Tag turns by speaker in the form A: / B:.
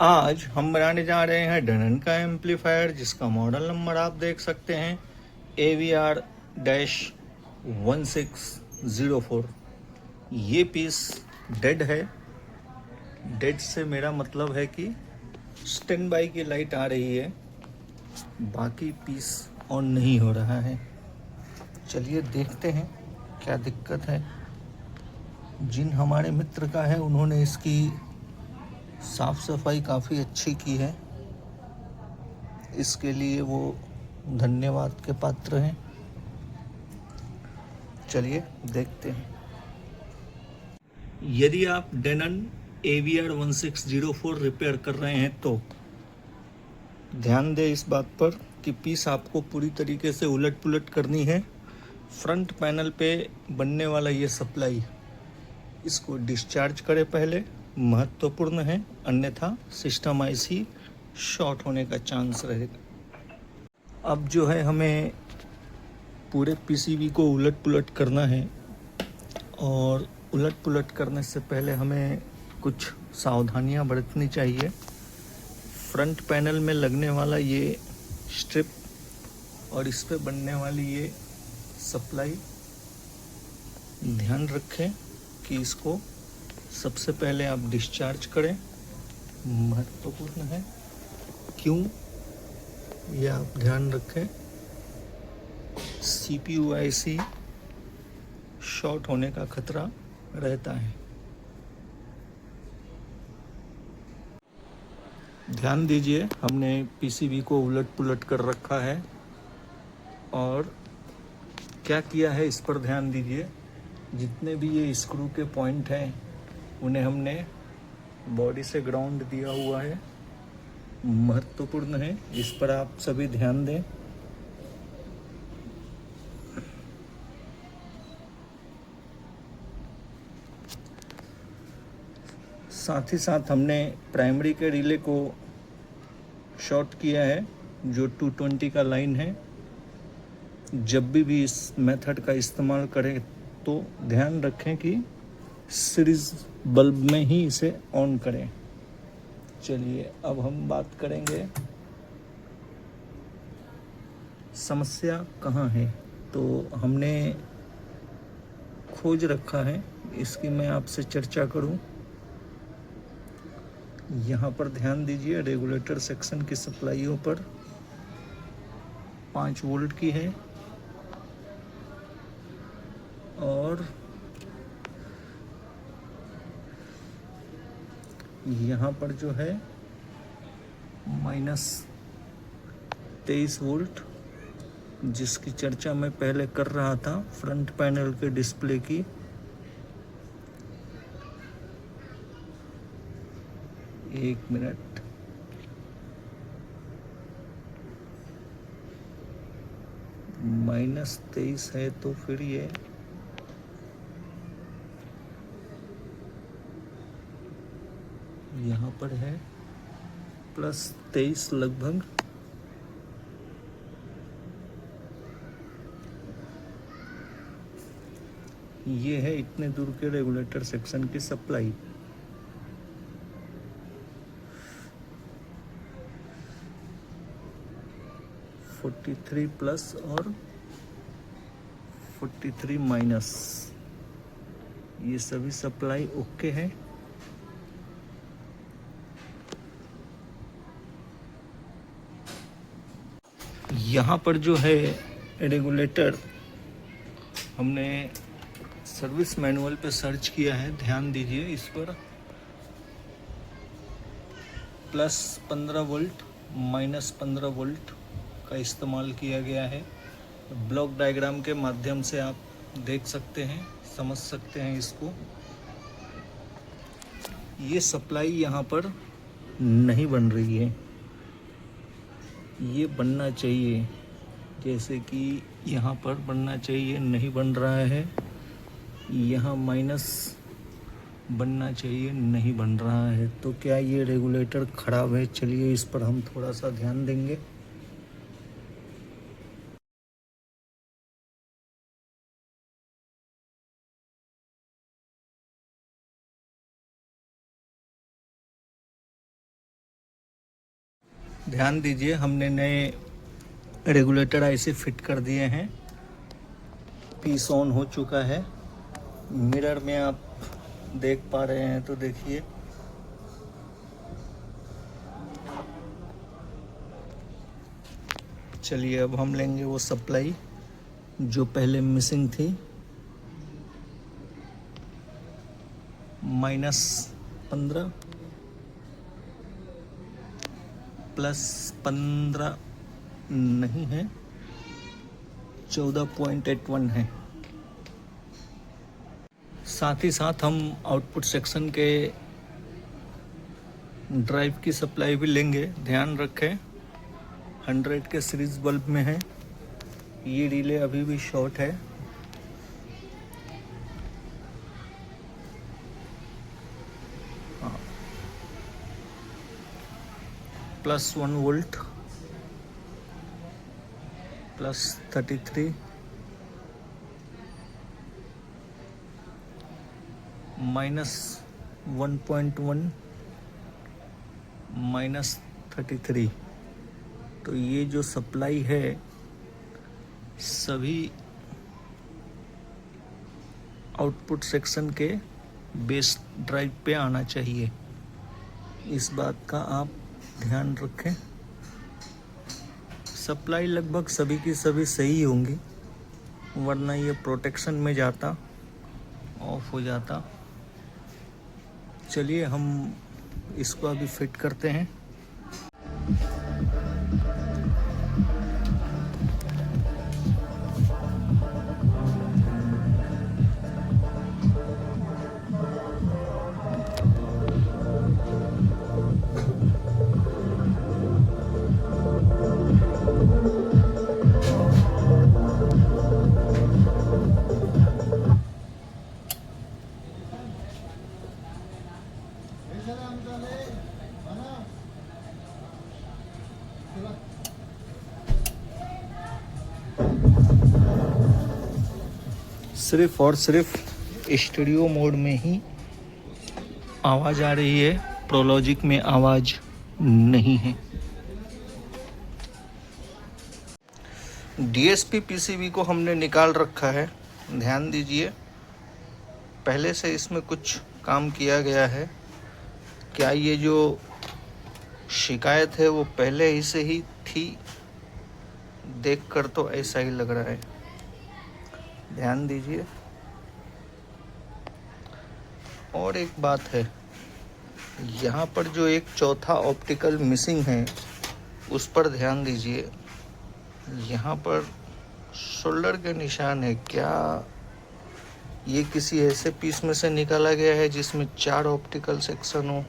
A: आज हम बनाने जा रहे हैं डनन का एम्पलीफायर, जिसका मॉडल नंबर आप देख सकते हैं AVR-1604। ये पीस डेड है। डेड से मेरा मतलब है कि स्टैंड बाई की लाइट आ रही है, बाकी पीस ऑन नहीं हो रहा है। चलिए देखते हैं क्या दिक्कत है। जिन हमारे मित्र का है उन्होंने इसकी साफ सफाई काफ़ी अच्छी की है, इसके लिए वो धन्यवाद के पात्र हैं। चलिए देखते हैं। यदि आप डेनन AVR-1604 रिपेयर कर रहे हैं तो ध्यान दें इस बात पर कि पीस आपको पूरी तरीके से उलट पुलट करनी है। फ्रंट पैनल पे बनने वाला ये सप्लाई, इसको डिस्चार्ज करें पहले, महत्वपूर्ण है, अन्यथा सिस्टम आईसी शॉर्ट होने का चांस रहेगा। अब जो है हमें पूरे पीसीबी को उलट पुलट करना है, और उलट पुलट करने से पहले हमें कुछ सावधानियां बरतनी चाहिए। फ्रंट पैनल में लगने वाला ये स्ट्रिप और इस पे बनने वाली ये सप्लाई, ध्यान रखें कि इसको सबसे पहले आप डिस्चार्ज करें, महत्वपूर्ण है। क्यों, ये आप ध्यान रखें। CPU IC शॉर्ट होने का खतरा रहता है। ध्यान दीजिए, हमने पीसीबी को उलट पुलट कर रखा है, और क्या किया है इस पर ध्यान दीजिए। जितने भी ये स्क्रू के पॉइंट हैं उन्हें हमने बॉडी से ग्राउंड दिया हुआ है, महत्वपूर्ण है, इस पर आप सभी ध्यान दें। साथ ही साथ हमने प्राइमरी के रिले को शॉर्ट किया है, जो 220 का लाइन है। जब भी इस मेथड का इस्तेमाल करें तो ध्यान रखें कि सीरीज बल्ब में ही इसे ऑन करें। चलिए अब हम बात करेंगे समस्या कहाँ है। तो हमने खोज रखा है, इसकी मैं आपसे चर्चा करूं। यहाँ पर ध्यान दीजिए, रेगुलेटर सेक्शन की सप्लाइयों पर 5 वोल्ट की है, और यहाँ पर जो है -23 वोल्ट, जिसकी चर्चा मैं पहले कर रहा था फ्रंट पैनल के डिस्प्ले की। एक मिनट, -23 है तो फिर ये यहाँ पर है +23 लगभग। ये है इतने दूर के रेगुलेटर सेक्शन की सप्लाई। -43 और 43-, ये सभी सप्लाई ओके है। यहाँ पर जो है रेगुलेटर, हमने सर्विस मैनुअल पे सर्च किया है, ध्यान दीजिए इस पर। +15 वोल्ट, -15 वोल्ट का इस्तेमाल किया गया है। ब्लॉक डायग्राम के माध्यम से आप देख सकते हैं, समझ सकते हैं इसको। ये सप्लाई यहाँ पर नहीं बन रही है, ये बनना चाहिए, जैसे कि यहाँ पर बनना चाहिए, नहीं बन रहा है। यहाँ माइनस बनना चाहिए, नहीं बन रहा है। तो क्या ये रेगुलेटर खराब है? चलिए इस पर हम थोड़ा सा ध्यान देंगे। ध्यान दीजिए, हमने नए रेगुलेटर आईसी फिट कर दिए हैं। पीस ऑन हो चुका है। मिरर में आप देख पा रहे हैं तो देखिए, चलिए अब हम लेंगे वो सप्लाई जो पहले मिसिंग थी। -15 +15 नहीं है, 14.81 है। साथ ही साथ हम आउटपुट सेक्शन के ड्राइव की सप्लाई भी लेंगे। ध्यान रखें 100 के सीरीज बल्ब में है, ये रिले अभी भी शॉर्ट है। +1 वोल्ट, +33, -1.1, -33। तो ये जो सप्लाई है सभी आउटपुट सेक्शन के बेस ड्राइव पे आना चाहिए। इस बात का आप ध्यान रखें। सप्लाई लगभग सभी की सभी सही होंगी, वरना ये प्रोटेक्शन में जाता, ऑफ हो जाता। चलिए हम इसको अभी फिट करते हैं। सिर्फ और सिर्फ स्टूडियो मोड में ही आवाज़ आ रही है, प्रोलॉजिक में आवाज़ नहीं है। डीएसपी पीसीबी को हमने निकाल रखा है। ध्यान दीजिए, पहले से इसमें कुछ काम किया गया है। क्या ये जो शिकायत है वो पहले ही से ही थी? देखकर तो ऐसा ही लग रहा है। ध्यान दीजिए। और एक बात है, यहाँ पर जो एक चौथा ऑप्टिकल मिसिंग है उस पर ध्यान दीजिए। यहाँ पर शोल्डर के निशान है। क्या ये किसी ऐसे पीस में से निकाला गया है जिसमें 4 ऑप्टिकल सेक्शन हो?